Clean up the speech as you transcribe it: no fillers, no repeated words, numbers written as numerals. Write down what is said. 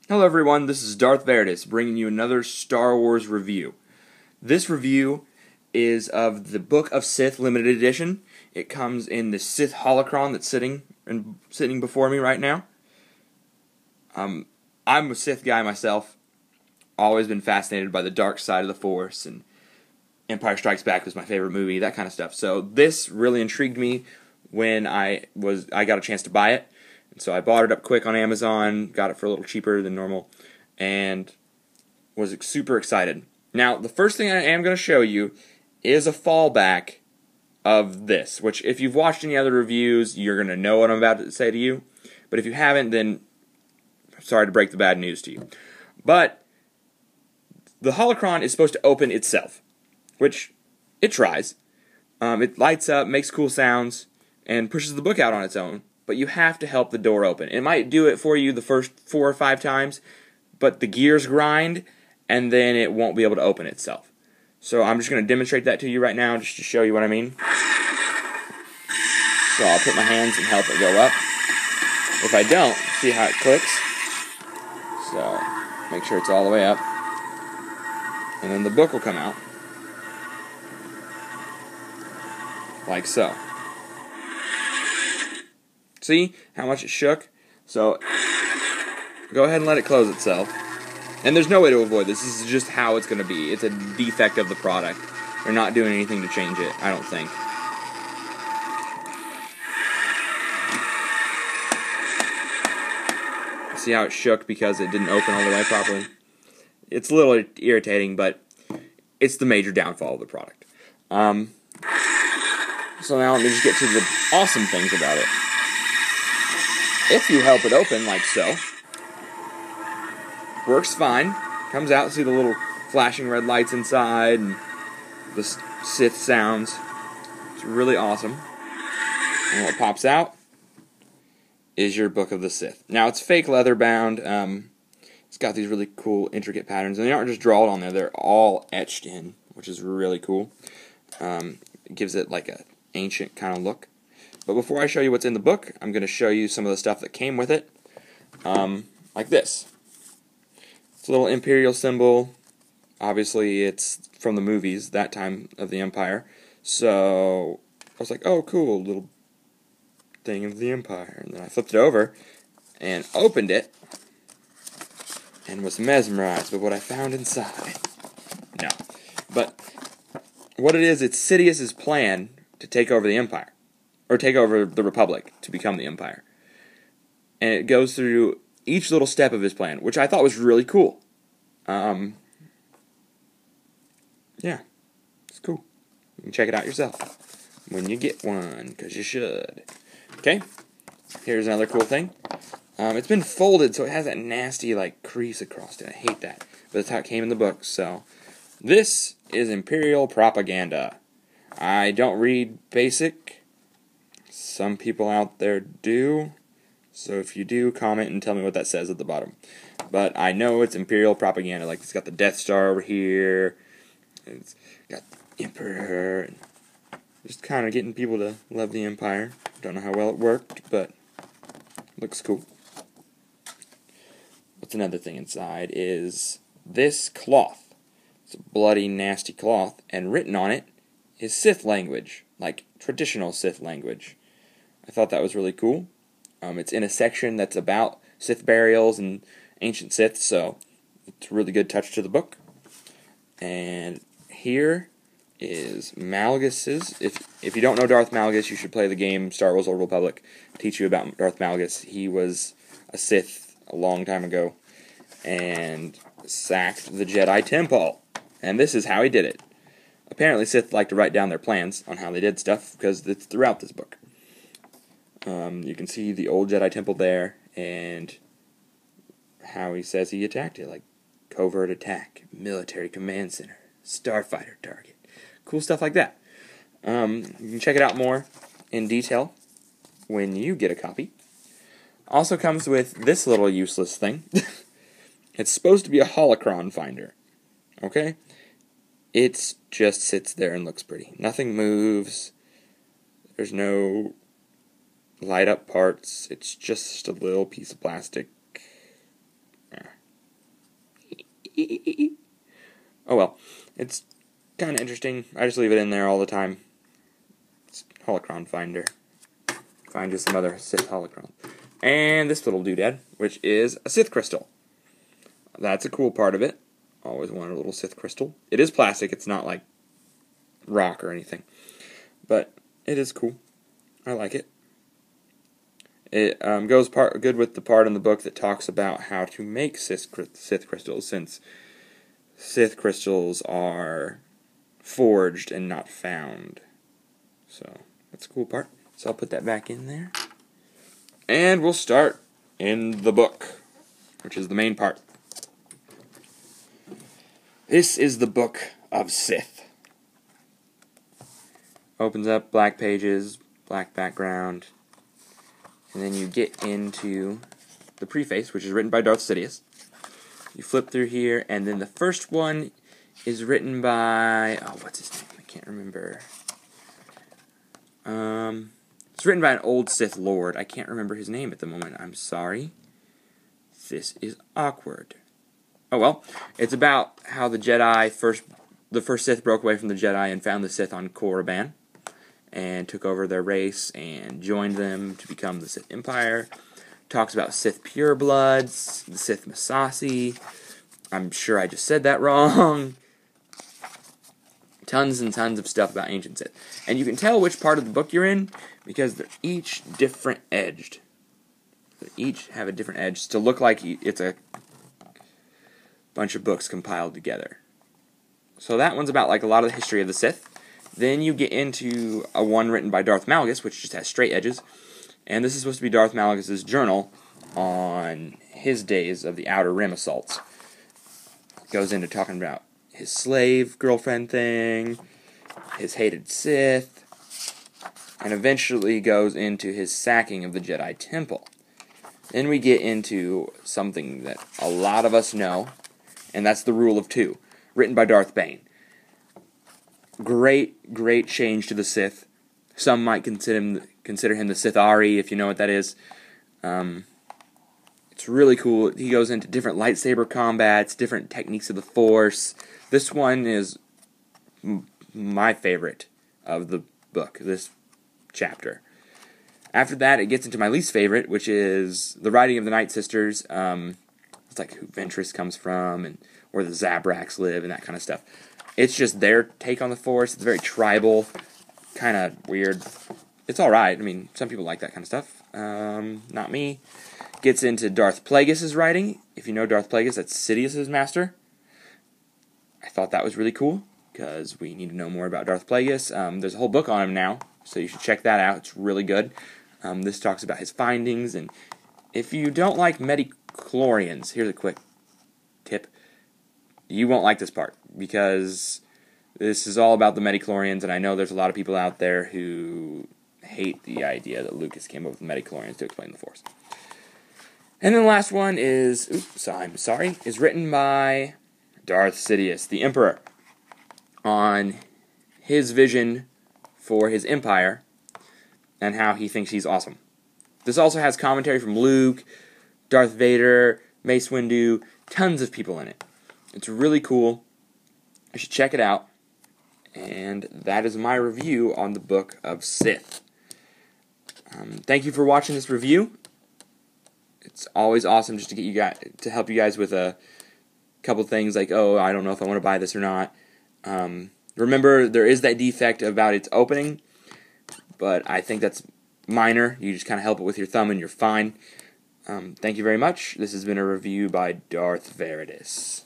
Hello everyone, this is Darth Veritas bringing you another Star Wars review. This review is of the Book of Sith limited edition. It comes in the Sith holocron that's sitting before me right now. I'm a Sith guy myself. Always been fascinated by the dark side of the Force, and Empire Strikes Back was my favorite movie, that kind of stuff. So this really intrigued me when I got a chance to buy it. So I bought it up quick on Amazon, got it for a little cheaper than normal, and was super excited. Now, the first thing I am going to show you is a fallback of this, which if you've watched any other reviews, you're going to know what I'm about to say to you. But if you haven't, then sorry to break the bad news to you. But the holocron is supposed to open itself, which it tries. It lights up, makes cool sounds, and pushes the book out on its own. But you have to help the door open. It might do it for you the first 4 or 5 times, but the gears grind, and then it won't be able to open itself. So I'm just going to demonstrate that to you right now, just to show you what I mean. So I'll put my hands and help it go up. If I don't, see how it clicks? So make sure it's all the way up. And then the book will come out. Like so. See how much it shook? So, go ahead and let it close itself. And there's no way to avoid this. This is just how it's going to be. It's a defect of the product. They're not doing anything to change it, I don't think. See how it shook because it didn't open all the way properly? It's a little irritating, but it's the major downfall of the product. So now let me just get to the awesome things about it. If you help it open, like so, works fine. Comes out, see the little flashing red lights inside, and the Sith sounds. It's really awesome. And what pops out is your Book of the Sith. Now, it's fake leather bound. It's got these really cool, intricate patterns, and they aren't just drawn on there. They're all etched in, which is really cool. It gives it like a ancient kind of look. But before I show you what's in the book, I'm going to show you some of the stuff that came with it. Like this. It's a little Imperial symbol. Obviously, it's from the movies, that time of the Empire. So, I was like, oh, cool, little thing of the Empire. And then I flipped it over and opened it and was mesmerized by what I found inside. No. But what it is, it's Sidious's plan to take over the Empire. Or take over the Republic to become the Empire. And it goes through each little step of his plan, which I thought was really cool. Yeah, it's cool. You can check it out yourself when you get one, because you should. Okay, here's another cool thing. It's been folded, so it has that nasty, like, crease across it. I hate that. But that's how it came in the book, so. This is Imperial propaganda. I don't read basic. Some people out there do, so if you do, comment and tell me what that says at the bottom. But I know it's Imperial propaganda, like it's got the Death Star over here, it's got the Emperor, and just kind of getting people to love the Empire. Don't know how well it worked, but it looks cool. What's another thing inside is this cloth. It's a bloody, nasty cloth, and written on it is Sith language, like traditional Sith language. I thought that was really cool. It's in a section that's about Sith burials and ancient Sith, so it's a really good touch to the book. And here is Malgus's. If you don't know Darth Malgus, you should play the game Star Wars Old Republic. Teach you about Darth Malgus. He was a Sith a long time ago and sacked the Jedi Temple. And this is how he did it. Apparently Sith like to write down their plans on how they did stuff because it's throughout this book. You can see the old Jedi Temple there, and how he says he attacked it, like covert attack, military command center, starfighter target, cool stuff like that. You can check it out more in detail when you get a copy. Also comes with this little useless thing. It's supposed to be a holocron finder, okay? It just sits there and looks pretty. Nothing moves. There's no light up parts. It's just a little piece of plastic. Oh well, it's kind of interesting. I just leave it in there all the time. It's holocron finder. Find you some other Sith holocron. And this little doodad, which is a Sith crystal. That's a cool part of it. Always wanted a little Sith crystal. It is plastic. It's not like rock or anything. But it is cool. I like it. It goes good with the part in the book that talks about how to make Sith crystals, since Sith crystals are forged and not found. So that's a cool part. So I'll put that back in there. And we'll start in the book, which is the main part. This is the Book of Sith. Opens up, black pages, black background. And then you get into the preface, which is written by Darth Sidious. You flip through here, and then the first one is written by... Oh, what's his name? I can't remember. It's written by an old Sith Lord. I can't remember his name at the moment. I'm sorry. This is awkward. Oh, well. It's about how the first Sith broke away from the Jedi and found the Sith on Korriban, and took over their race and joined them to become the Sith Empire. Talks about Sith purebloods, the Sith Masasi. I'm sure I just said that wrong. Tons and tons of stuff about ancient Sith. And you can tell which part of the book you're in because they're each different edged. They each have a different edge to look like it's a bunch of books compiled together. So that one's about like a lot of the history of the Sith. Then you get into a one written by Darth Malgus, which just has straight edges. And this is supposed to be Darth Malgus' journal on his days of the Outer Rim assaults. It goes into talking about his slave girlfriend thing, his hated Sith, and eventually goes into his sacking of the Jedi Temple. Then we get into something that a lot of us know, and that's the Rule of Two, written by Darth Bane. Great change to the Sith. Some might consider him the Sith Ari, if you know what that is. It's really cool. He goes into different lightsaber combats, different techniques of the Force. This one is my favorite of the book, this chapter. After that, it gets into my least favorite, which is the writing of the Night Sisters. It's like who Ventress comes from, and where the Zabraks live, and that kind of stuff. It's just their take on the Force. It's very tribal, kind of weird. It's alright. I mean, some people like that kind of stuff. Not me. Gets into Darth Plagueis' writing. If you know Darth Plagueis, that's Sidious' master. I thought that was really cool, because we need to know more about Darth Plagueis. There's a whole book on him now, so you should check that out. It's really good. This talks about his findings, and if you don't like midi-chlorians, here's a quick tip. You won't like this part, because this is all about the midi-chlorians, and I know there's a lot of people out there who hate the idea that Lucas came up with midi-chlorians to explain the Force. And then the last one is, is written by Darth Sidious, the Emperor, on his vision for his empire and how he thinks he's awesome. This also has commentary from Luke, Darth Vader, Mace Windu, tons of people in it. It's really cool. You should check it out. And that is my review on the Book of Sith. Thank you for watching this review. It's always awesome just to get you guys, to help you guys with a couple things like, oh, I don't know if I want to buy this or not. Remember, there is that defect about its opening, but I think that's minor. You just kind of help it with your thumb and you're fine. Thank you very much. This has been a review by Darth Veridis.